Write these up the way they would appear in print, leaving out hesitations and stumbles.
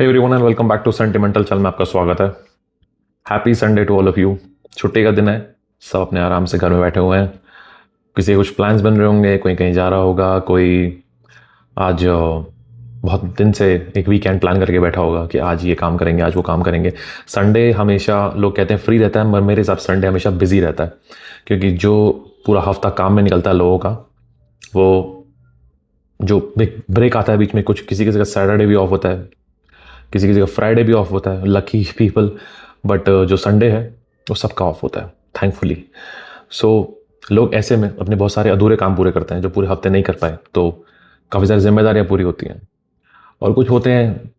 Hey everyone and welcome back to sentimental चल में आपका स्वागत है। Happy Sunday to all of you. छुट्टी का दिन है, सब अपने आराम से घर में बैठे हुए हैं। किसी के कुछ प्लान्स बन रहे होंगे, कोई कहीं जा रहा होगा, कोई आज बहुत दिन से एक वीकेंड प्लान करके बैठा होगा कि आज ये काम करेंगे, आज वो काम करेंगे। संडे हमेशा लोग कहते हैं फ्री रहता है, मगर मेरे हिसाब से संडे हमेशा बिजी रहता है, क्योंकि जो पूरा हफ्ता काम में निकलता है लोगों का, वो जो ब्रेक आता है बीच में, कुछ किसी किसी का सैटरडे भी ऑफ होता है, किसी किसी का फ्राइडे भी ऑफ होता है, लकी पीपल। बट जो संडे है वो सबका ऑफ होता है, थैंकफुली। सो लोग ऐसे में अपने बहुत सारे अधूरे काम पूरे करते हैं जो पूरे हफ्ते नहीं कर पाए, तो काफ़ी सारी जिम्मेदारियाँ पूरी होती हैं। और कुछ होते हैं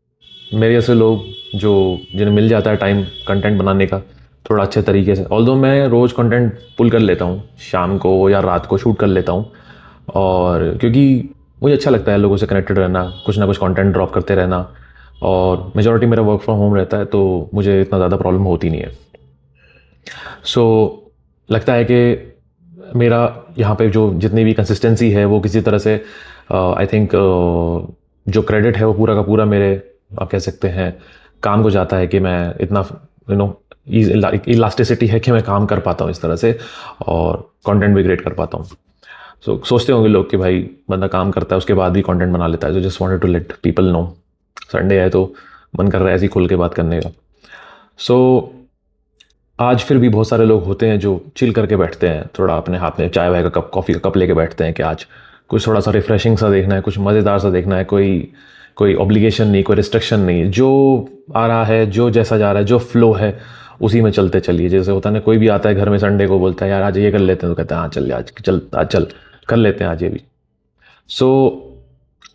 मेरे जैसे लोग जो जिन्हें मिल जाता है टाइम कंटेंट बनाने का थोड़ा अच्छे तरीके से। ऑल्दो मैं रोज़ कंटेंट पुल कर लेता हूँ, शाम को या रात को शूट कर लेता हूँ, और क्योंकि मुझे अच्छा लगता है लोगों से कनेक्टेड रहना, कुछ ना कुछ कंटेंट ड्रॉप करते रहना, और मेजॉरिटी मेरा वर्क फ्रॉम होम रहता है, तो मुझे इतना ज़्यादा प्रॉब्लम होती नहीं है। सो लगता है कि मेरा यहाँ पे जो जितनी भी कंसिस्टेंसी है वो किसी तरह से आई थिंक जो क्रेडिट है वो पूरा का पूरा मेरे, आप कह सकते हैं, काम को जाता है कि मैं इतना इलास्टिसिटी है कि मैं काम कर पाता हूँ इस तरह से, और कंटेंट भी क्रिएट कर पाता हूँ। सो सोचते होंगे लोग कि भाई बंदा काम करता है उसके बाद भी कंटेंट बना लेता है, तो just wanted to let people know Sunday है तो मन कर रहा है ऐसी खुल के बात करने का। सो आज फिर भी बहुत सारे लोग होते हैं जो चिल करके बैठते हैं, थोड़ा अपने हाथ में चाय वाय का कप, कॉफ़ी का कप लेके बैठते हैं कि आज कुछ थोड़ा सा रिफ्रेशिंग सा देखना है, कुछ मज़ेदार सा देखना है, कोई कोई ऑब्लिगेशन नहीं, कोई रिस्ट्रिक्शन नहीं, जो आ रहा है, जो जैसा जा रहा है, जो फ्लो है उसी में चलते चलिए। जैसे होता है ना, कोई भी आता है घर में संडे को, बोलता है यार आज ये कर लेते हैं, तो कहते हैं हाँ चल आज चल कर लेते हैं आज ये भी। सो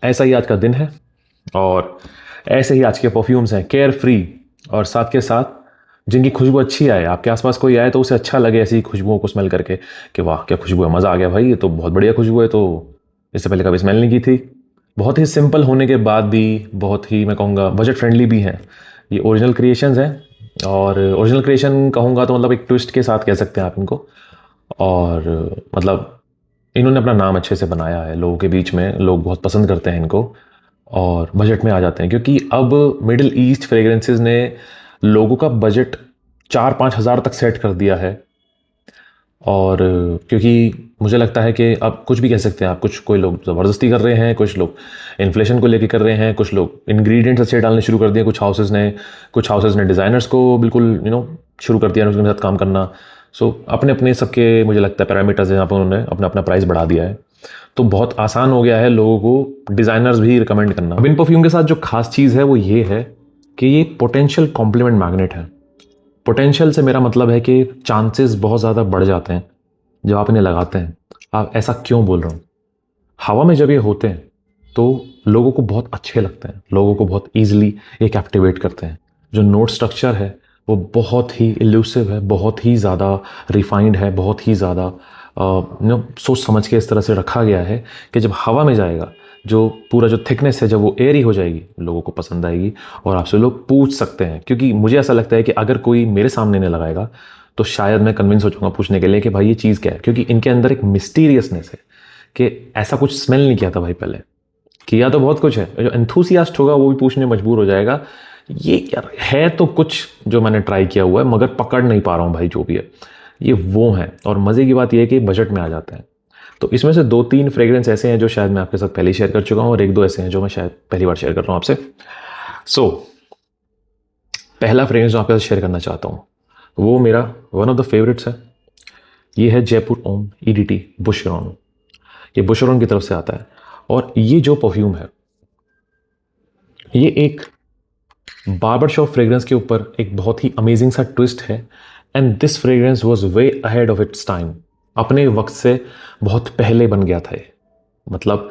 ऐसा ही आज का दिन है, और ऐसे ही आज के परफ्यूम्स हैं, केयर फ्री, और साथ के साथ जिनकी खुशबू अच्छी आए, आपके आसपास कोई आए तो उसे अच्छा लगे ऐसी खुशबुओं को स्मेल करके कि वाह क्या खुशबू है, मज़ा आ गया भाई, ये तो बहुत बढ़िया खुशबू है, तो इससे पहले कभी स्मेल नहीं की थी। बहुत ही सिंपल होने के बाद भी बहुत ही, मैं कहूँगा, बजट फ्रेंडली भी हैं। ये ओरिजिनल क्रिएशंस हैं, और ओरिजिनल क्रिएशन कहूँगा तो मतलब एक ट्विस्ट के साथ कह सकते हैं आप इनको। और मतलब इन्होंने अपना नाम अच्छे से बनाया है, लोगों के बीच में लोग बहुत पसंद करते हैं इनको, और बजट में आ जाते हैं, क्योंकि अब मिडिल ईस्ट फ्रेग्रेंसेस ने लोगों का बजट 4-5 हज़ार तक सेट कर दिया है। और क्योंकि मुझे लगता है कि अब कुछ भी कह सकते हैं आप, कोई लोग ज़बरदस्ती कर रहे हैं, कुछ लोग इन्फ्लेशन को लेके कर रहे हैं, कुछ लोग इंग्रेडिएंट्स अच्छे डालने शुरू कर दिए, कुछ हाउसेस ने डिज़ाइनर्स को बिल्कुल शुरू कर दिया उसके साथ काम करना। सो अपने अपने सबके, मुझे लगता है, पैरामीटर्स यहाँ पर उन्होंने अपना अपना प्राइस बढ़ा दिया है, तो बहुत आसान हो गया है लोगों को डिज़ाइनर्स भी रिकमेंड करना। अब इन परफ्यूम के साथ जो खास चीज़ है वो ये है कि ये पोटेंशियल कॉम्प्लीमेंट मैग्नेट है। पोटेंशियल से मेरा मतलब है कि चांसेस बहुत ज़्यादा बढ़ जाते हैं जब आप इन्हें लगाते हैं। आप ऐसा क्यों बोल रहा हूँ, हवा में जब ये होते हैं तो लोगों को बहुत अच्छे लगते हैं, लोगों को बहुत ईजिली ये कैप्टिवेट करते हैं। जो नोट स्ट्रक्चर है वो बहुत ही इल्यूसिव है, बहुत ही ज़्यादा रिफाइंड है, बहुत ही ज़्यादा सोच समझ के इस तरह से रखा गया है कि जब हवा में जाएगा, जो पूरा जो थिकनेस है जब वो एयरी हो जाएगी, लोगों को पसंद आएगी, और आपसे लोग पूछ सकते हैं। क्योंकि मुझे ऐसा लगता है कि अगर कोई मेरे सामने नहीं लगाएगा तो शायद मैं कन्विंस हो जाऊँगा पूछने के लिए कि भाई ये चीज़ क्या है, क्योंकि इनके अंदर एक मिस्टीरियसनेस है कि ऐसा कुछ स्मेल नहीं किया था भाई पहले, किया तो बहुत कुछ है। जो एंथुसियास्ट होगा वो भी पूछने मजबूर हो जाएगा ये यार है तो कुछ जो मैंने ट्राई किया हुआ है, मगर पकड़ नहीं पा रहा हूँ भाई, जो भी है ये वो हैं। और मज़े की बात ये है कि बजट में आ जाते हैं। तो इसमें से 2-3 फ्रेग्रेंस ऐसे हैं जो शायद मैं आपके साथ पहले ही शेयर कर चुका हूँ, और 1-2 ऐसे हैं जो मैं शायद पहली बार शेयर कर रहा हूँ आपसे। सो पहला फ्रेग्रेंस जो आपके साथ शेयर करना चाहता हूँ वो मेरा वन ऑफ द फेवरेट्स है। ये है जयपुर ओम EDT बुशरॉन। ये बुशरॉन की तरफ से आता है, और ये जो परफ्यूम है ये एक बार्बर शॉप फ्रेग्रेंस के ऊपर एक बहुत ही अमेजिंग सा ट्विस्ट है। And this fragrance was way ahead of its time, अपने वक्त से बहुत पहले बन गया था ये। मतलब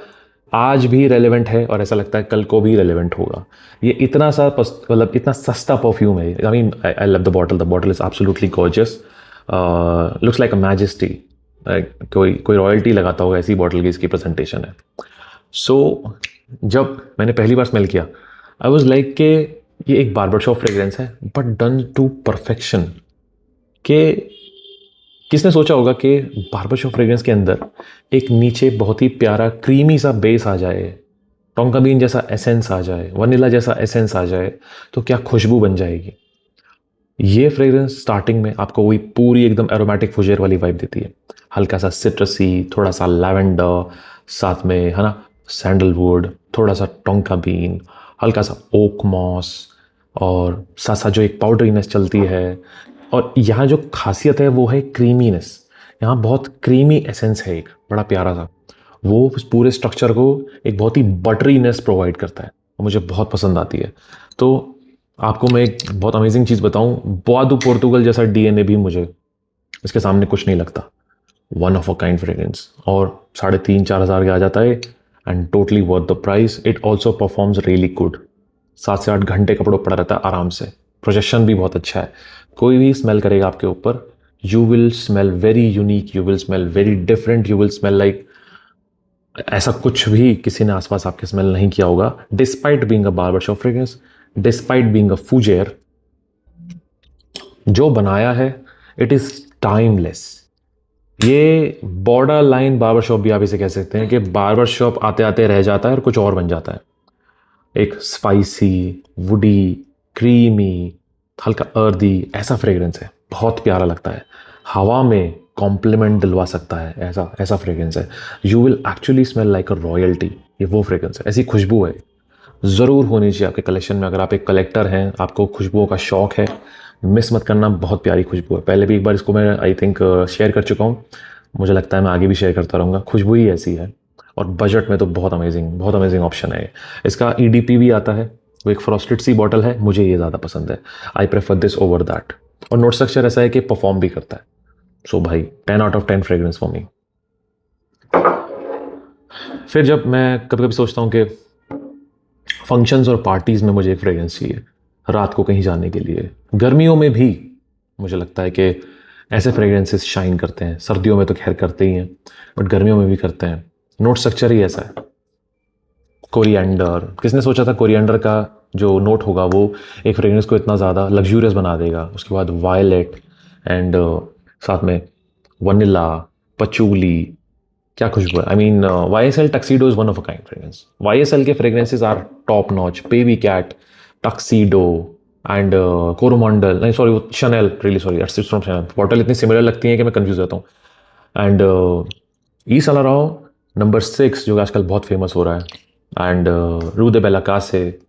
आज भी रेलेवेंट है, और ऐसा लगता है कल को भी रेलेवेंट होगा। ये इतना सा मतलब इतना सस्ता परफ्यूम है। I mean I love the bottle is absolutely gorgeous, looks like a majesty, कोई रॉयल्टी लगाता होगा ऐसी बॉटल की इसकी प्रेजेंटेशन है। सो जब मैंने पहली बार स्मेल किया आई वॉज लाइक कि ये एक बार्बर शॉप फ्रेग्रेंस है बट डन टू परफेक्शन। कि किसने सोचा होगा कि बार्बर शॉप फ्रेग्रेंस के अंदर एक नीचे बहुत ही प्यारा क्रीमी सा बेस आ जाए, टोंका बीन जैसा एसेंस आ जाए, वनीला जैसा एसेंस आ जाए, तो क्या खुशबू बन जाएगी। ये फ्रेग्रेंस स्टार्टिंग में आपको वही पूरी एकदम एरोमेटिक फुजेर वाली वाइब देती है, हल्का सा सिट्रसी, थोड़ा सा लैवेंडर, साथ में है ना सैंडलवुड, थोड़ा सा टोंका बीन, हल्का सा ओक मॉस, और साथ साथ जो एक पाउडरीनेस चलती है। और यहाँ जो खासियत है वो है क्रीमीनेस, यहाँ बहुत क्रीमी एसेंस है, एक बड़ा प्यारा सा, वो उस पूरे स्ट्रक्चर को एक बहुत ही बटरीनेस प्रोवाइड करता है और मुझे बहुत पसंद आती है। तो आपको मैं एक बहुत अमेजिंग चीज़ बताऊं, बोआदू पोर्तुगल जैसा डीएनए भी मुझे इसके सामने कुछ नहीं लगता। One of a kind fragrance, और 3,500-4,000 के आ जाता है and totally worth the price. It also performs really good. 7 से 8 घंटे कपड़ों पड़ा रहता है आराम से, प्रोजेक्शन भी बहुत अच्छा है। कोई भी स्मेल करेगा आपके ऊपर, you will smell very unique, you will smell very different, you will smell like ऐसा कुछ भी किसी ने आसपास आपके स्मेल नहीं किया होगा। Despite being a barber shop fragrance, despite being a fougere, जो बनाया है इट इज टाइमलेस। ये बॉर्डर लाइन बार्बर शॉप भी आप इसे कह सकते हैं कि बार्बर शॉप आते आते रह जाता है और कुछ और बन जाता है। एक स्पाइसी, वुडी, क्रीमी, हल्का अर्दी ऐसा फ्रेग्रेंस है, बहुत प्यारा लगता है, हवा में कॉम्प्लीमेंट दिलवा सकता है, ऐसा ऐसा फ्रेग्रेंस है। You will actually smell like a royalty. ये वो फ्रेग्रेंस है, ऐसी खुशबू है, ज़रूर होनी चाहिए आपके कलेक्शन में। अगर आप एक कलेक्टर हैं, आपको खुशबुओं का शौक है, मिस मत करना, बहुत प्यारी खुशबू है। पहले भी एक बार इसको मैं आई थिंक शेयर कर चुका हूँ, मुझे लगता है मैं आगे भी शेयर करता रहूँगा। खुशबू ही ऐसी है, और बजट में तो बहुत अमेजिंग ऑप्शन है। इसका ईडीपी भी आता है, वो एक फ्रॉस्टेड सी बॉटल है, मुझे ये ज़्यादा पसंद है। I prefer this over that. और नोट स्ट्रक्चर ऐसा है कि परफॉर्म भी करता है। सो भाई 10 out of 10 fragrance for me. फिर जब मैं कभी कभी सोचता हूँ कि फंक्शंस और पार्टीज़ में मुझे एक फ्रेग्रेंस चाहिए रात को कहीं जाने के लिए, गर्मियों में भी मुझे लगता है कि ऐसे फ्रेग्रेंसेस शाइन करते हैं। सर्दियों में तो खैर करते ही हैं, बट गर्मियों में भी करते हैं। नोट स्ट्रक्चर ही ऐसा है। कोरिएंडर, किसने सोचा था कोरिएंडर का जो नोट होगा वो एक फ्रेग्रेंस को इतना ज़्यादा लग्जूरियस बना देगा। उसके बाद वायलेट एंड साथ में वनीला, पचूली, क्या खुशबू है। I mean YSL Tuxedo is one of a kind fragrance. YSL के fragrances are top notch. Baby Cat, Tuxedo and Coromandel, नहीं सॉरी वो Chanel, really sorry, it's from Chanel. Bottle इतनी similar लगती है कि मैं कंफ्यूज रहता हूँ। एंड ई सालाराओ नंबर 6 जो आजकल बहुत फेमस हो रहा है, एंड रू दे बेला कासे,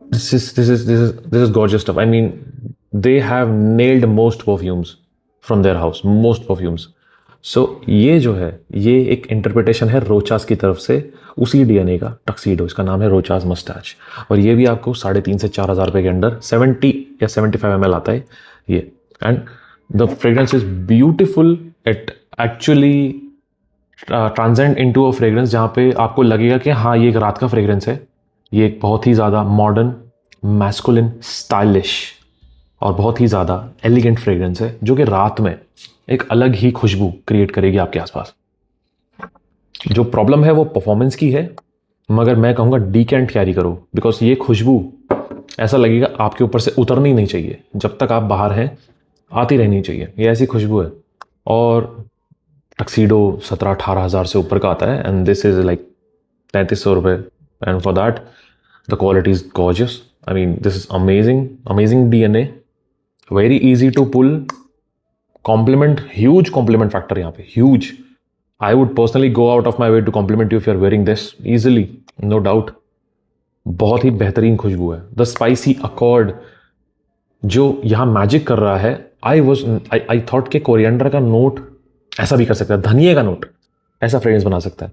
this is gorgeous stuff. I mean, they have nailed most perfumes from their house, most perfumes. So ये जो है, ये एक इंटरप्रिटेशन है रोचास की तरफ से, उसी डीएनए का टक्सीडो, इसका नाम है रोचास मस्टैच। और ये भी आपको 3,500 से 4,000 रुपये के अंडर 70 या 75 ml आता है ये। And the fragrance is beautiful. It actually transcend into a fragrance जहाँ पे आपको लगेगा कि हाँ ये एक रात का फ्रेग्रेंस है। ये एक बहुत ही ज़्यादा मॉडर्न, मैस्कुलिन, स्टाइलिश और बहुत ही ज़्यादा एलिगेंट फ्रेग्रेंस है, जो कि रात में एक अलग ही खुशबू क्रिएट करेगी आपके आसपास। जो प्रॉब्लम है वो परफॉर्मेंस की है, मगर मैं कहूँगा डीकेंट कैरी करो, बिकॉज ये खुशबू ऐसा लगेगा आपके ऊपर से उतरनी नहीं चाहिए, जब तक आप बाहर हैं आती रहनी चाहिए। ये ऐसी खुशबू है। और टक्सीडो 17-18 हज़ार से ऊपर का आता है, एंड दिस इज लाइक 3,300 रुपये। And for that the quality is gorgeous. I mean this is amazing DNA, very easy to pull, compliment, huge compliment factor यहाँ पे, huge. I would personally go out of my way to compliment you if you are wearing this easily, no doubt. बहुत ही बेहतरीन खुशबू है। The spicy accord जो यहाँ magic कर रहा है, आई थॉट के कोरिएंडर का नोट ऐसा भी कर सकता है, धनिए का नोट ऐसा फ्रेग्रेंस बना सकता है।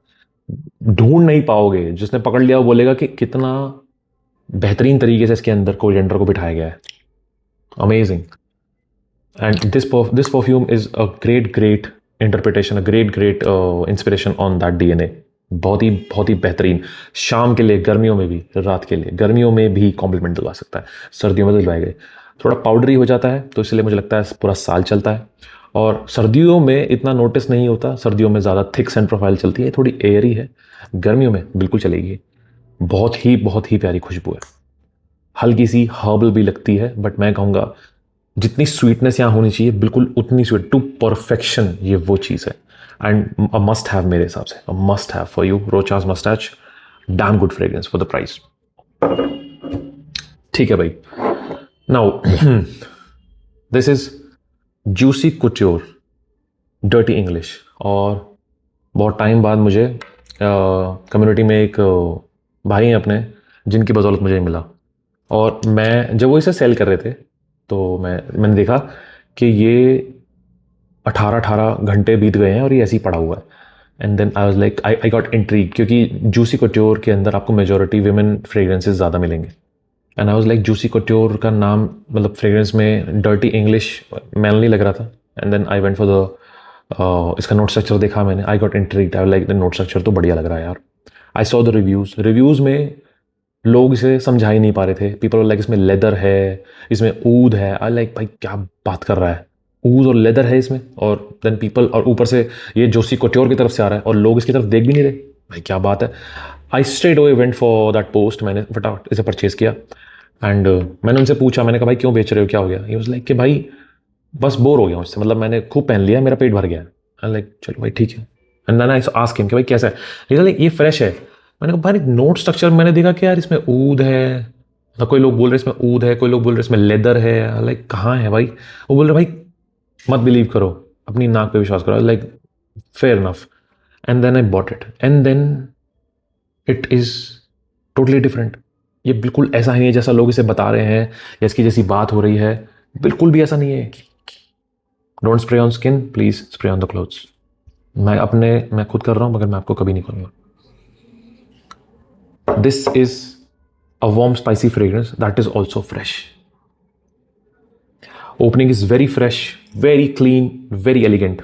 ढूंढ नहीं पाओगे, जिसने पकड़ लिया वो बोलेगा कि कितना बेहतरीन तरीके से इसके अंदर कोरिएंडर को बिठाया गया है। Amazing. And this perfume is a great interpretation, a great inspiration on that DNA. बहुत ही बेहतरीन। शाम के लिए, गर्मियों में भी, रात के लिए, गर्मियों में भी कॉम्प्लीमेंट दिलवा सकता है, सर्दियों में तो दिलवाएगा। थोड़ा पाउडरी हो जाता है तो इसलिए मुझे लगता है पूरा साल चलता है, और सर्दियों में इतना नोटिस नहीं होता। सर्दियों में ज़्यादा थिक सेंट प्रोफाइल चलती है, थोड़ी एयरी है। गर्मियों में बिल्कुल चलेगी। बहुत ही प्यारी खुशबू है, हल्की सी हर्बल भी लगती है, बट मैं कहूँगा जितनी स्वीटनेस यहाँ होनी चाहिए बिल्कुल उतनी स्वीट, टू परफेक्शन, ये वो चीज़ है। एंड अ मस्ट हैव मेरे हिसाब से, a must have for you, Rochas moustache damn good fragrance for the price. ठीक है भाई, now this is Juicy Couture Dirty English. और बहुत टाइम बाद मुझे कम्युनिटी में एक भाई हैं अपने, जिनकी बदौलत मुझे मिला। और मैं जब वो इसे सेल कर रहे थे तो मैंने देखा कि ये 18 घंटे बीत गए हैं और ये ऐसे ही पड़ा हुआ है। And then I was like I got intrigue, क्योंकि जूसी कुट्योर के अंदर आपको मेजोरिटी विमेन फ्रेग्रेंसेस ज़्यादा मिलेंगे। And I was like Juicy Couture का नाम मतलब फ्रेग्रेंस में डर्टी इंग्लिश मैनली लग रहा था। And then I went for the इसका नोट स्ट्रक्चर देखा मैंने, I got intrigued, I like the note structure तो बढ़िया लग रहा है यार। आई सॉ द रिव्यूज़ में लोग इसे समझा ही नहीं पा रहे थे। पीपल लाइक इसमें लेदर है, इसमें ऊद है। आई लाइक भाई क्या बात कर रहा है, ऊद और लेदर है इसमें। और देन पीपल, और ऊपर से ये जोशी कोट्योर की तरफ से आ रहा है और लोग इसकी तरफ देख भी नहीं रहे। भाई क्या बात है। I straight away went for that post, मैंने फटाफट इसे परचेज किया। एंड मैंने उनसे पूछा, मैंने कहा भाई क्यों बेच रहे हो, क्या हो गया? ये वाज लाइक कि भाई बस बोर हो गया उससे, मतलब मैंने खूब पहन लिया, मेरा पेट भर गया। आई लाइक चलो भाई ठीक है। And then I ask him कि भाई कैसा है? ये लाइक ये फ्रेश है। मैंने कहा भाई नोट स्ट्रक्चर मैंने देखा कि यार इसमें ऊद है, मतलब कोई लोग बोल रहे इसमें ऊद है, कोई लोग बोल रहे इसमें लेदर है। लाइक कहाँ है भाई? वो बोल रहे भाई मत बिलीव करो, अपनी नाक पे विश्वास करो। Like fair enough. And then I bought it and then it is totally different. ये बिल्कुल ऐसा ही नहीं है जैसा लोग इसे बता रहे हैं या इसकी जैसी बात हो रही है, बिल्कुल भी ऐसा नहीं है। Don't spray on skin, please spray on the clothes. मैं खुद कर रहा हूँ मगर मैं आपको कभी नहीं करूँगा। This is a warm spicy fragrance that is also fresh. Opening is very fresh, very clean, very elegant.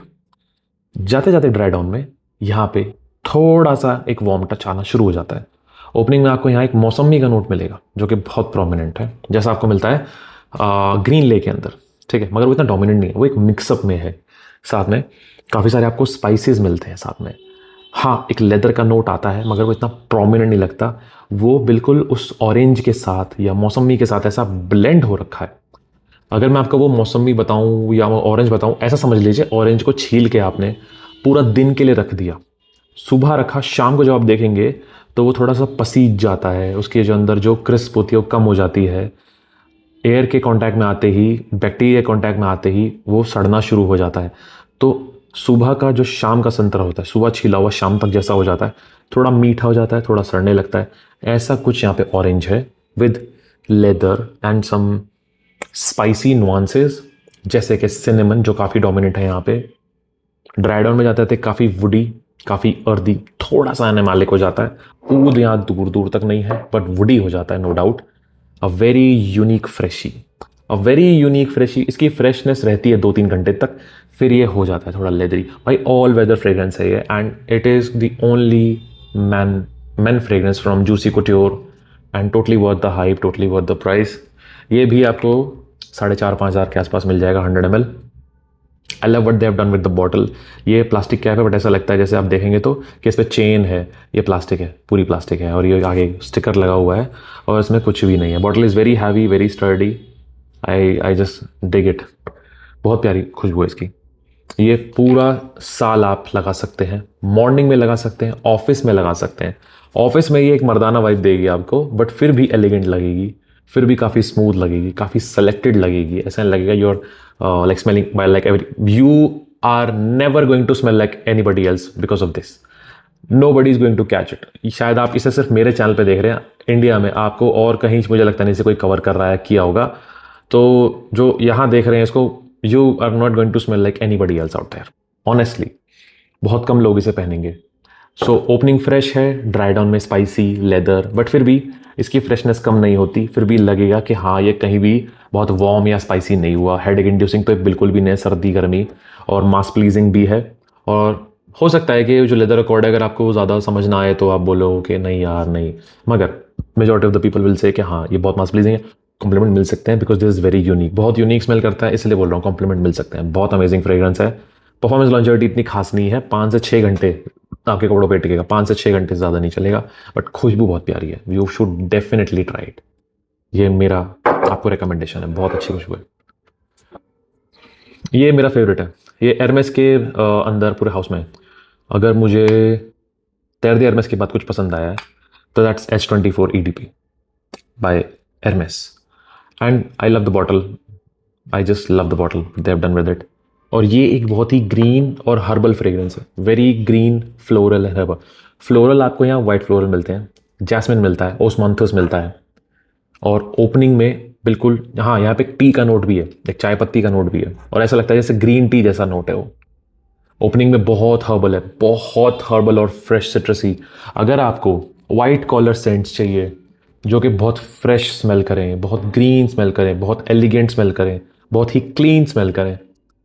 जाते जाते ड्राई डाउन में यहाँ पे थोड़ा सा एक वार्म टच आना शुरू हो जाता है। ओपनिंग में आपको यहाँ एक मौसमी का नोट मिलेगा जो कि बहुत प्रोमिनेंट है, जैसा आपको मिलता है ग्रीन ले के अंदर, ठीक है, मगर वो इतना डोमिनेंट नहीं है, वो एक मिक्सअप में है। साथ में काफ़ी सारे आपको स्पाइसेस मिलते हैं साथ में। हाँ, एक लेदर का नोट आता है मगर वो इतना प्रोमिनेंट नहीं लगता। वो बिल्कुल उस ऑरेंज के साथ या मौसमी के साथ ऐसा ब्लेंड हो रखा है। अगर मैं आपको वो मौसमी बताऊं या वो ऑरेंज बताऊं, ऐसा समझ लीजिए ऑरेंज को छील के आपने पूरा दिन के लिए रख दिया, सुबह रखा, शाम को जब आप देखेंगे तो वो थोड़ा सा पसीज जाता है, उसके जो अंदर जो क्रिस्प होती है वो कम हो जाती है। एयर के कांटेक्ट में आते ही, बैक्टीरिया के कांटेक्ट में आते ही वो सड़ना शुरू हो जाता है। तो सुबह का जो शाम का संतरा होता है, सुबह छीला हुआ शाम तक जैसा हो जाता है, थोड़ा मीठा हो जाता है, थोड़ा सड़ने लगता है। ऐसा कुछ यहाँ पे ऑरेंज है with leather and some spicy nuances, जैसे कि सिनेमन जो काफ़ी डोमिनेंट है यहाँ पे। ड्राई डाउन में जाते थे काफ़ी वुडी, काफ़ी अर्दी, थोड़ा सा एनिमैलिक हो जाता है। ऊद यहाँ दूर दूर तक नहीं है बट वुडी हो जाता है, no doubt. A very unique freshie, a very unique freshie. इसकी फ्रेशनेस रहती है 2-3 घंटे तक, फिर ये हो जाता है थोड़ा लेदरी। भाई ऑल वेदर फ्रेग्रेंस है ये, and it is the only man fragrance from Juicy Couture, and totally worth the hype, totally worth the price. ये भी आपको 4,500-5,000 हज़ार के आसपास मिल जाएगा 100 ml। I love what they have done with the bottle. ये प्लास्टिक कैप है but ऐसा लगता है जैसे आप देखेंगे तो कि इस पर चेन है। ये प्लास्टिक है, पूरी प्लास्टिक है, और ये आगे स्टिकर लगा हुआ है और इसमें कुछ भी नहीं है। Bottle is very heavy, very sturdy. I just dig it. बहुत प्यारी खुशबू है इसकी। ये पूरा साल आप लगा सकते हैं, मॉर्निंग में लगा सकते हैं, ऑफिस में लगा सकते हैं। ऑफिस में ये एक मर्दाना वाइब देगी आपको, बट फिर भी एलिगेंट लगेगी, फिर भी काफ़ी स्मूथ लगेगी, काफ़ी सेलेक्टेड लगेगी। ऐसा लगेगा you are like smelling by like every, you are never going to smell like anybody else because of this. Nobody is going to catch it. शायद आप इसे सिर्फ मेरे चैनल पे देख रहे हैं, इंडिया में आपको और कहीं मुझे लगता नहीं इसे कोई कवर कर रहा है, किया होगा। तो जो यहाँ देख रहे हैं इसको, you are not going to smell like anybody else out there, honestly. बहुत कम लोग इसे पहनेंगे। सो ओपनिंग फ्रेश है, ड्राई डाउन में स्पाइसी लेदर, बट फिर भी इसकी फ्रेशनेस कम नहीं होती, फिर भी लगेगा कि हाँ ये कहीं भी बहुत वार्म या स्पाइसी नहीं हुआ। हेडेक इंड्यूसिंग तो बिल्कुल भी नहीं, सर्दी गर्मी, और मास प्लीजिंग भी है। और हो सकता है कि जो लेदर अकॉर्ड है, अगर आपको ज़्यादा समझ ना आए तो आप बोलो कि नहीं यार नहीं, मगर majority of the people will say कि हाँ ये बहुत मास प्लीजिंग है। कॉम्प्लीमेंट मिल सकते हैं because this is very unique, बहुत यूनिक स्मेल करता है, इसलिए बोल रहा हूँ कॉम्प्लीमेंट मिल सकते हैं। बहुत अमेजिंग फ्रेग्रेंस है। परफॉर्मेंस लॉन्जेविटी इतनी खास नहीं है, 5 से 6 घंटे आपके कपड़ों पे टिकेगा, 5 से 6 घंटे ज़्यादा नहीं चलेगा, बट खुशबू बहुत प्यारी है। You should definitely try it. ये मेरा आपको रिकमेंडेशन है, बहुत अच्छी खुशबू है। ये मेरा फेवरेट है। ये एरमेस के अंदर पूरे हाउस में, अगर मुझे तैर दे एरमेस के बाद कुछ पसंद आया है तो that's H24 EDP by Hermes and I love the bottle, I just love the bottle they have done with it. और ये एक बहुत ही ग्रीन और हर्बल फ्रेग्रेंस है, वेरी ग्रीन फ्लोरल है। हर्बल फ्लोरल आपको यहाँ वाइट फ्लोरल मिलते हैं, जैस्मिन मिलता है, ओस्मांथस मिलता है, और ओपनिंग में बिल्कुल हाँ यहाँ पे एक टी का नोट भी है, एक चाय पत्ती का नोट भी है, और ऐसा लगता है जैसे ग्रीन टी जैसा नोट है वो। ओपनिंग में बहुत हर्बल है, बहुत हर्बल और फ्रेश सिट्रसी। अगर आपको वाइट कॉलर सेंट्स चाहिए जो कि बहुत फ्रेश स्मेल करें, बहुत ग्रीन स्मेल करें, बहुत एलिगेंट स्मेल करें, बहुत ही क्लीन स्मेल करें,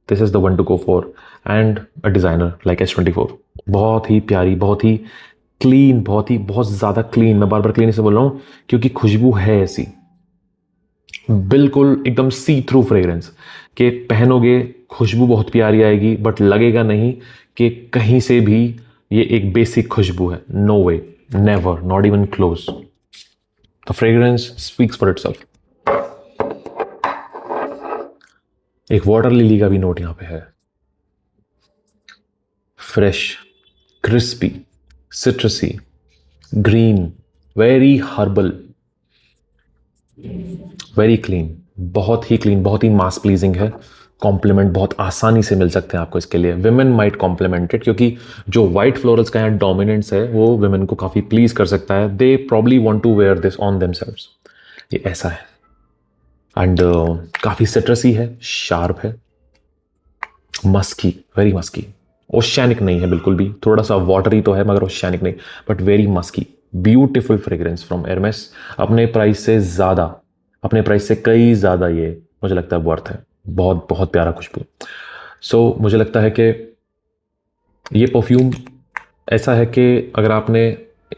this is the one to go for. And a designer like H24, बहुत ही प्यारी, बहुत ही क्लीन, बहुत ज़्यादा क्लीन। मैं बार बार क्लीन से बोल रहा हूँ क्योंकि खुशबू है ऐसी, बिल्कुल एकदम सी थ्रू फ्रेग्रेंस कि पहनोगे खुशबू बहुत प्यारी आएगी, बट लगेगा नहीं कि कहीं से भी ये एक बेसिक खुशबू है। No way, never, not even close. The fragrance speaks for itself. एक वाटर लिली का भी नोट यहां पे है, fresh, crispy, citrusy, green, very herbal, very clean, बहुत ही क्लीन, बहुत ही मास प्लीजिंग है। कॉम्प्लीमेंट बहुत आसानी से मिल सकते हैं आपको इसके लिए। विमेन माइट कॉम्प्लीमेंट इट, क्योंकि जो वाइट फ्लोरल्स का यहाँ डोमिनेंस है वो विमेन को काफ़ी प्लीज कर सकता है। They probably want to wear this on themselves. ये ऐसा है एंड काफ़ी सिट्रसी है, शार्प है, मस्की, वेरी मस्की। ओशियानिक नहीं है बिल्कुल भी, थोड़ा सा वाटरी तो है मगर ओशियानिक नहीं, but very musky. Beautiful fragrance from Hermes. अपने प्राइस से ज़्यादा, अपने प्राइस से कई ज़्यादा ये मुझे लगता है वर्थ है। बहुत बहुत प्यारा खुशबू। सो मुझे लगता है कि ये परफ्यूम ऐसा है कि अगर आपने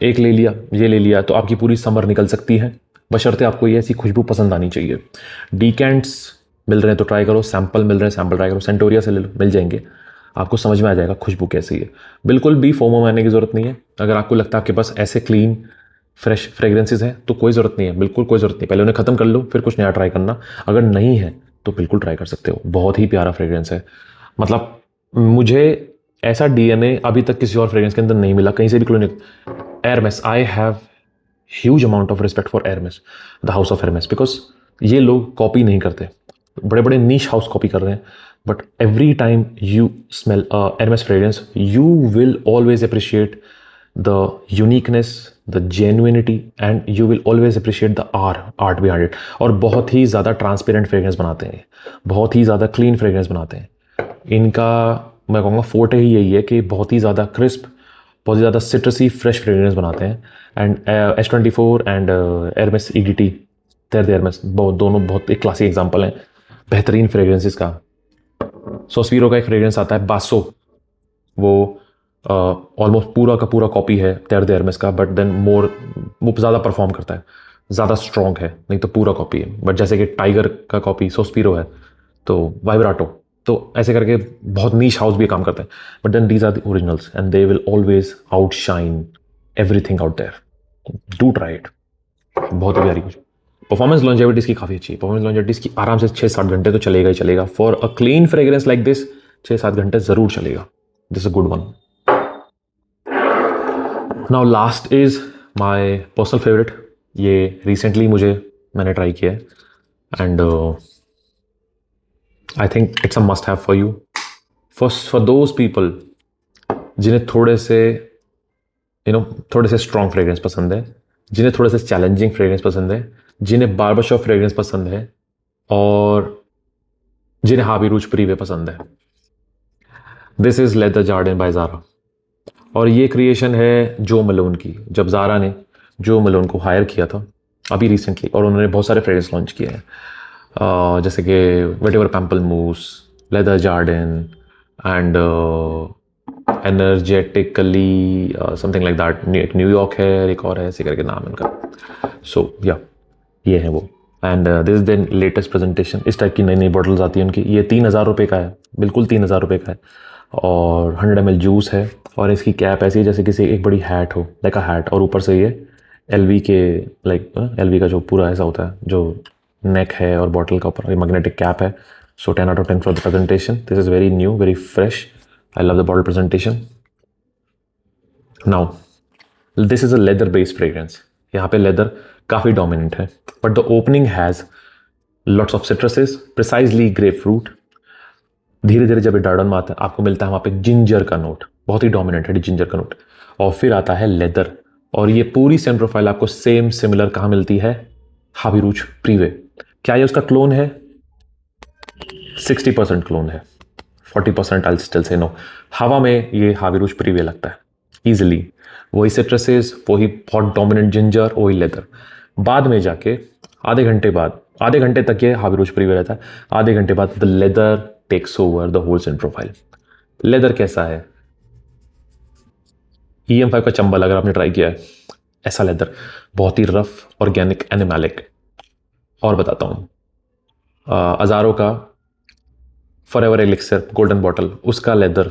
एक ले लिया, ये ले लिया, तो आपकी पूरी समर निकल सकती है, बशर्ते आपको ये ऐसी खुशबू पसंद आनी चाहिए। डीकेंट्स मिल रहे हैं तो ट्राई करो, सैंपल मिल रहे हैं सैंपल ट्राई करो, सेंटोरिया से ले लो, मिल जाएंगे, आपको समझ में आ जाएगा खुशबू कैसी है। बिल्कुल भी फोमो मारने की ज़रूरत नहीं है। अगर आपको लगता है आपके पास ऐसे क्लीन फ्रेश फ्रेग्रेंसेज हैं तो कोई ज़रूरत नहीं है, बिल्कुल कोई ज़रूरत नहीं। पहले उन्हें ख़त्म कर लो, फिर कुछ नया ट्राई करना। अगर नहीं है तो बिल्कुल ट्राई कर सकते हो, बहुत ही प्यारा फ्रेग्रेंस है। मतलब मुझे ऐसा डीएनए अभी तक किसी और फ्रेग्रेंस के अंदर नहीं मिला, कहीं से भी clone. Hermes, I have huge amount of respect for Hermes, the house of Hermes, because ये लोग कॉपी नहीं करते, बड़े बड़े नीश हाउस कॉपी कर रहे हैं, but every time you smell Hermes fragrance you will always appreciate the uniqueness, the genuinity, and you will always appreciate the art behind it। और बहुत ही ज़्यादा ट्रांसपेरेंट फ्रेग्रेंस बनाते हैं, बहुत ही ज़्यादा क्लीन फ्रेग्रेंस बनाते हैं। इनका मैं कहूँगा फोर्टे ही यही है कि बहुत ही ज़्यादा क्रिस्प, बहुत ही ज़्यादा सिट्रसी फ्रेश फ्रेग्रेंस बनाते हैं। एंड H24 एंड एरमेस EDT, तेरे एरमेस, दोनों बहुत एक क्लासिक एग्जाम्पल हैं बेहतरीन फ्रेग्रेंसेस का। सोस्पीरो का एक फ्रेग्रेंस आता है बासो, वो ऑलमोस्ट पूरा का पूरा कॉपी है तेरे एरमेस का, बट देन मोर, वो ज़्यादा परफॉर्म करता है, ज़्यादा स्ट्रॉन्ग है, नहीं तो पूरा कॉपी है। बट जैसे कि टाइगर का कॉपी सोस्पीरो है, तो वाइब्राटो, तो ऐसे करके बहुत नीश हाउस भी काम करते हैं। But then these are the originals and they will always outshine everything out there. Do try it, बहुत ही प्यारी कुछ। परफॉर्मेंस लॉन्जेविटी इसकी काफ़ी अच्छी है। परफॉर्मेंस लॉन्जेविटी इसकी आराम से 6-7 घंटे तो चलेगा ही चलेगा। For a clean fragrance like this 6-7 घंटे ज़रूर चलेगा। This a good one. Now last is my personal favourite. ये रिसेंटली मैंने ट्राई किया है and I think it's a must have for you, for those people जिन्हें थोड़े से स्ट्रॉन्ग फ्रेग्रेंस पसंद है, जिन्हें थोड़े से चैलेंजिंग फ्रेग्रेंस पसंद है, जिन्हें बार्बरशॉप फ्रेग्रेंस पसंद है, और जिन्हें हाबी रूज प्रीवे पसंद है। This is leather Jardin by Zara, और ये क्रिएशन है जो मलोन की। जब ज़ारा ने जो मलोन को हायर किया था अभी रिसेंटली, और उन्होंने बहुत सारे फ्रेग्रेंस लॉन्च किए हैं, जैसे कि whatever pamplemousse, leather jardin and energetically something like that. एक न्यूयॉर्क है, एक और है, ऐसे करके नाम इनका। सो या ये है वो। And this is the latest presentation. इस टाइप की नई नई बॉटल्स आती हैं उनकी। ये 3,000 रुपये का है, बिल्कुल 3,000 रुपये का है, और 100 ml जूस है, और इसकी कैप ऐसी है जैसे किसी एक बड़ी हैट हो, लाइक अ हैट, और ऊपर से ये LV के लाइक LV का जो पूरा ऐसा होता है जो नेक है, और बॉटल का ऊपर मैग्नेटिक कैप है। सो 10 out of 10 for the presentation. This is very new, very fresh. I love the bottle presentation. Now, this is a leather based fragrance. यहाँ पे लेदर काफ़ी डोमिनेंट है, but the opening has lots of citruses, precisely grapefruit. धीरे धीरे जब Darden में आता है आपको मिलता है वहाँ पे जिंजर का नोट, बहुत ही डोमिनेंट है जिंजर का नोट। और फिर आता है लेदर, और ये पूरी सेम प्रोफाइल आपको सेम सिमिलर कहाँ मिलती है? हावी रूज प्रीवे। क्या ये उसका क्लोन है? 60% क्लोन है, 40% आई स्टिल से नो। हवा में ये हावी रूज प्रीवे लगता है ईजिली। वही सिट्रसेस, वही बहुत डोमिनेंट जिंजर, वही लेदर। बाद में जाके आधे घंटे तक ये हावी रूज प्रीवे रहता है। आधे घंटे बाद the leather takes over the whole scent profile. Leather कैसा है? EM5 का चंबल अगर आपने ट्राई किया है, ऐसा लेदर, बहुत ही रफ, ऑर्गेनिक, एनिमैलिक। और बताता हूँ, अजारो का फॉरएवर एलिक्सर गोल्डन बॉटल, उसका लेदर,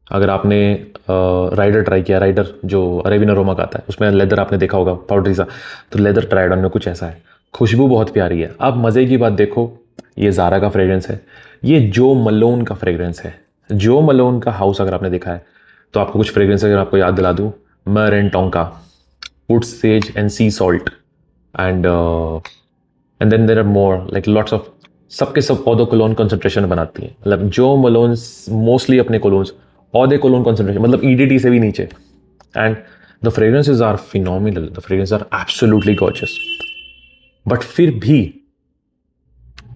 अगर आपने राइडर ट्राई किया, राइडर जो अरेबिना रोमा का आता है, उसमें लेदर आपने देखा होगा पाउडरी सा, तो लेदर ट्राइड ऑन में कुछ ऐसा है। खुशबू बहुत प्यारी है। अब मज़े की बात देखो, ये ज़ारा का फ्रेग्रेंस है, ये जो मलोन का फ्रेग्रेंस है। जो मलोन का हाउस अगर आपने देखा है तो आपको कुछ फ्रेग्रेंस अगर आपको याद दिला दूँ, myrrh and tonka, wood sage and sea salt, and then there are more like lots of, सबके सब पौधों कोलोन कंसंट्रेशन बनाती है। मतलब जो मलोन्स मोस्टली अपने कोलोन्स पौधे कोलोन कंसंट्रेशन, मतलब EDT से भी नीचे। And the fragrances are phenomenal, the fragrances are absolutely gorgeous, but फिर भी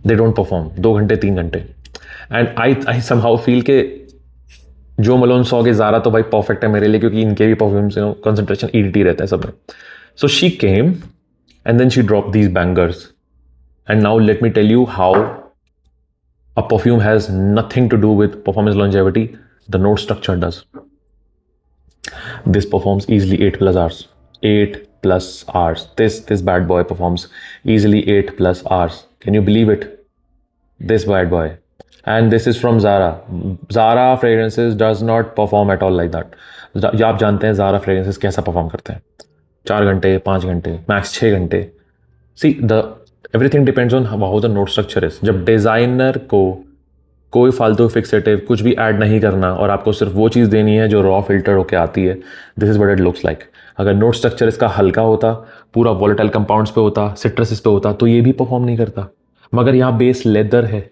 दे डोंट परफॉर्म 2 घंटे 3 घंटे। एंड आई समहाउ फील के जो मलोन 100 के ज़ारा तो भाई परफेक्ट है मेरे लिए, क्योंकि इनके भी परफ्यूम्स कंसंट्रेशन EDT रहता है सब में। So she came and then she drop these bangers, and now let me tell you how a perfume has nothing to do with performance longevity, the note structure does. This performs easily 8+ hours. 8+ hours. This bad boy performs easily 8+ hours. Can you believe it? This bad boy. And this is from Zara. Zara fragrances does not perform at all like that. आप जानते हैं Zara fragrances कैसा perform करते हैं? 4 घंटे, 5 घंटे, max 6 घंटे। See the everything depends on how the note structure is. जब डिज़ाइनर को कोई फालतू फिक्सेटिव कुछ भी ऐड नहीं करना और आपको सिर्फ वो चीज़ देनी है जो रॉ फिल्टर होकर आती है, this is what it looks like. अगर नोट स्ट्रक्चर इसका हल्का होता, पूरा वॉलेटाइल कंपाउंड्स पे होता, सिट्रसिस पे होता, तो ये भी परफॉर्म नहीं करता। मगर यहाँ बेस लेदर है,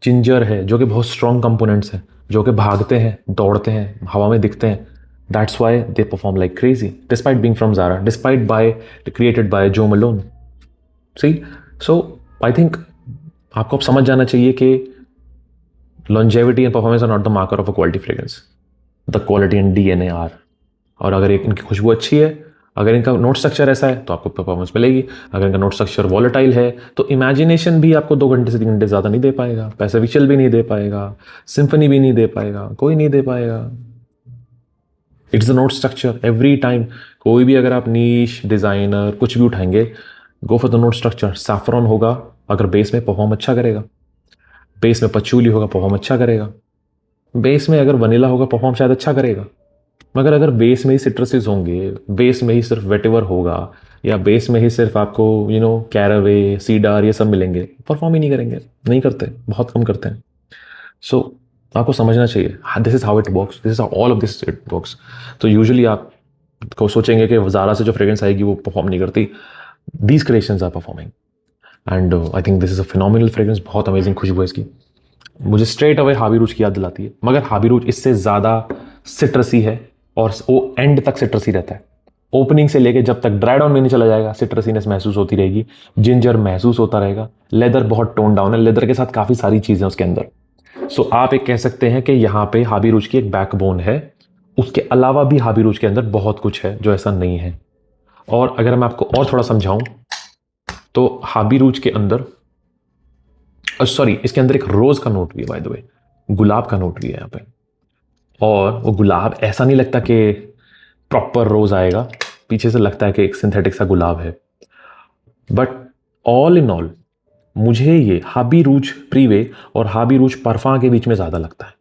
जिंजर है, जो कि बहुत स्ट्रॉन्ग कंपोनेंट्स हैं, जो कि भागते हैं, दौड़ते हैं, हवा में दिखते हैं। That's why they perform like crazy despite being from Zara, despite by created by Jo Malone. See so I think आपको अब समझ जाना चाहिए कि longevity and performance are not the marker of a quality fragrance. The quality and DNA are. और अगर इनकी खुशबू अच्छी है, अगर इनका नोट स्ट्रक्चर ऐसा है तो आपको परफॉर्मेंस मिलेगी। अगर इनका नोट स्ट्रक्चर वॉलेटाइल है तो इमेजिनेशन भी आपको 2 घंटे से 3 घंटे ज़्यादा नहीं दे पाएगा, पैसिफिशियल भी नहीं दे पाएगा, सिम्फनी भी नहीं दे पाएगा, कोई नहीं दे पाएगा। It's the note structure every time. कोई भी अगर आप नीश डिज़ाइनर कुछ भी उठाएंगे, go for the note structure. Saffron होगा अगर बेस में परफॉर्म अच्छा करेगा, बेस में पचूली होगा परफॉर्म अच्छा करेगा, बेस में अगर वनीला होगा परफॉर्म शायद अच्छा करेगा। मगर अगर बेस में ही सिट्रसेस होंगे, बेस में ही सिर्फ वेटिवर होगा, या बेस में ही सिर्फ आपको कैरावे, सीडार ये सब मिलेंगे, परफॉर्म ही नहीं करेंगे, नहीं करते, बहुत कम करते हैं। सो आपको समझना चाहिए this is how it works, this is how all of this it works. तो यूजुअली आप को सोचेंगे कि ज़ारा से जो फ्रेग्रेंस आएगी वो परफॉर्म नहीं करती, these creations are performing. And I think this is a phenomenal fragrance, बहुत अमेजिंग खुशबू है इसकी, मुझे स्ट्रेट अवे हावी रूज की याद दिलाती है। मगर हावी रूज इससे ज़्यादा सिट्रसी है और वो एंड तक सिट्रसी रहता है। ओपनिंग से लेके जब तक ड्राई डाउन में नहीं चला जाएगा, सिट्रसीनेस महसूस होती रहेगी, जिंजर महसूस होता रहेगा। लेदर बहुत टोन डाउन है, लेदर के साथ काफ़ी सारी चीज़ें उसके अंदर। सो आप एक कह सकते हैं कि यहाँ पे हावी रूज की एक बैकबोन है, उसके अलावा भी हावी रूज के अंदर बहुत कुछ है जो ऐसा नहीं है। और अगर मैं आपको और थोड़ा समझाऊं तो हावी रूज के अंदर सॉरी इसके अंदर एक रोज का नोट भी है, बाय द वे, गुलाब का नोट भी है यहाँ पे। और वो गुलाब ऐसा नहीं लगता कि प्रॉपर रोज आएगा, पीछे से लगता है कि एक सिंथेटिक सा गुलाब है। बट ऑल इन ऑल मुझे ये हाबी रूज प्रीवे और हाबी रूज परफा के बीच में ज़्यादा लगता है,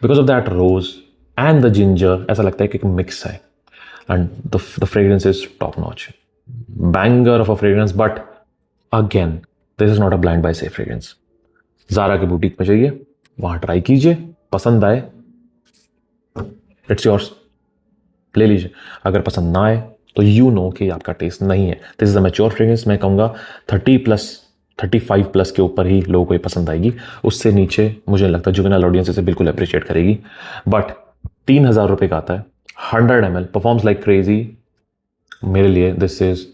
because of that rose and the ginger. ऐसा लगता है कि एक मिक्स है, and the fragrance is top notch, banger of a fragrance. But again this is not a blind buy से फ्रेग्रेंस। ज़ारा के बुटीक में जाइए, वहाँ ट्राई कीजिए, पसंद आए इट्स योर्स, ले लीजिए। अगर पसंद ना आए तो यू नो कि आपका टेस्ट नहीं है। This is a mature fragrance. मैं कहूँगा 30+, 35+ के ऊपर ही लोगों को ये पसंद आएगी। उससे नीचे मुझे नहीं लगता जुवेनाइल ऑडियंस इसे बिल्कुल अप्रिशिएट करेगी। बट 3,000 रुपये का आता है, 100 ml, परफॉर्म्स लाइक क्रेजी। मेरे लिए this is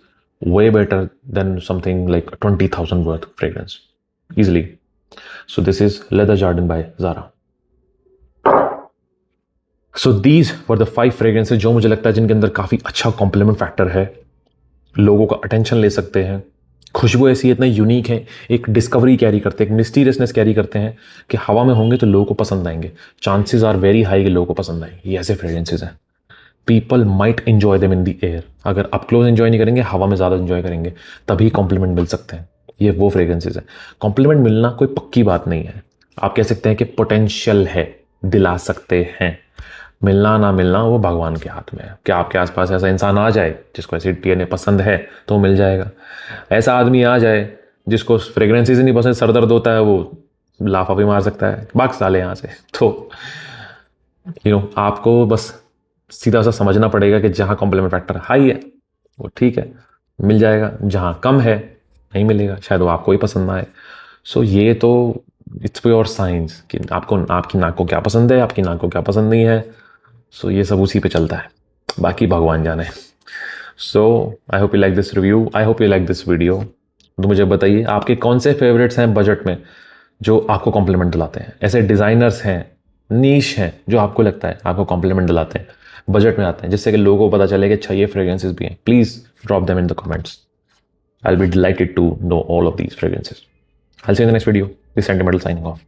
way better than something like 20,000 worth fragrance easily. So this is Leather Garden by Zara. So these were the 5 fragrances जो मुझे लगता है जिनके अंदर काफ़ी अच्छा कॉम्प्लीमेंट फैक्टर है, लोगों का अटेंशन ले सकते हैं। खुशबू ऐसी इतना यूनिक है, एक डिस्कवरी कैरी करते हैं, एक मिस्टीरियसनेस कैरी करते हैं कि हवा में होंगे तो लोगों को पसंद आएंगे। चांसेस आर वेरी हाई कि लोगों को पसंद आएंगे। ये ऐसे फ्रेग्रेंसेज हैं, people might enjoy them in the air. अगर आप क्लोज एंजॉय नहीं करेंगे, हवा में ज़्यादा एंजॉय करेंगे, तभी कॉम्प्लीमेंट मिल सकते हैं। ये वो फ्रेग्रेंसेज है। कॉम्प्लीमेंट मिलना कोई पक्की बात नहीं है, आप कह सकते हैं कि पोटेंशियल है, दिला सकते हैं। मिलना ना मिलना वो भगवान के हाथ में है। क्या आपके आसपास ऐसा इंसान आ जाए जिसको ऐसी DNA पसंद है तो मिल जाएगा। ऐसा आदमी आ जाए जिसको फ्रेग्रेंसेस ही नहीं पसंद, सर दर्द होता है, वो लाफा भी मार सकता है, भाग साले यहाँ से। तो आपको बस सीधा सा समझना पड़ेगा कि जहाँ कॉम्प्लीमेंट फैक्टर हाई है वो ठीक है, मिल जाएगा। जहाँ कम है नहीं मिलेगा, शायद वो आपको ही पसंद ना आए। सो ये तो इट्स प्योर साइंस कि आपको, आपकी नाक को क्या पसंद है, आपकी नाक को क्या पसंद नहीं है। सो ये सब उसी पे चलता है, बाकी भगवान जाने। So I hope you like this review, I hope you like this video. तो मुझे बताइए आपके कौन से फेवरेट्स हैं बजट में जो आपको कॉम्प्लीमेंट दिलाते हैं। ऐसे डिज़ाइनर्स हैं, नीश हैं जो आपको लगता है आपको कॉम्प्लीमेंट दिलाते हैं, बजट में आते हैं, जिससे कि लोगों को पता चले कि अच्छा ये फ्रेग्रेंसेस भी हैं। Please drop them in the comments. I'll be delighted to know all of these fragrances. I'll see you in the next video. This is Sentimental signing off.